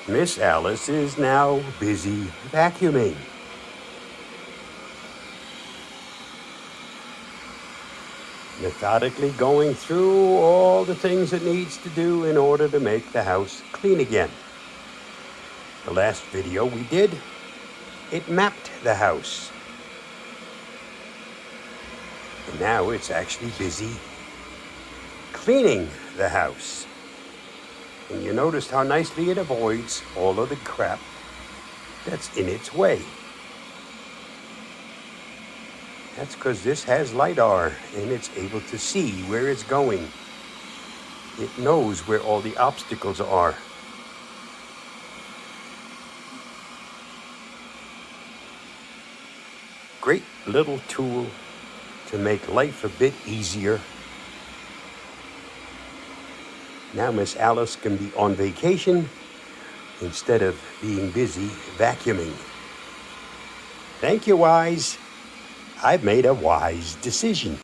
Miss Alice is now busy vacuuming. Methodically going through all the things it needs to do in order to make the house clean again. The last video we did, it mapped the house. And now it's actually busy cleaning the house. And you noticed how nicely it avoids all of the crap that's in its way. That's because this has LiDAR and it's able to see where it's going. It knows where all the obstacles are. Great little tool to make life a bit easier. Now Miss Alice can be on vacation instead of being busy vacuuming. Thank you, WYZE. I've made a wise decision.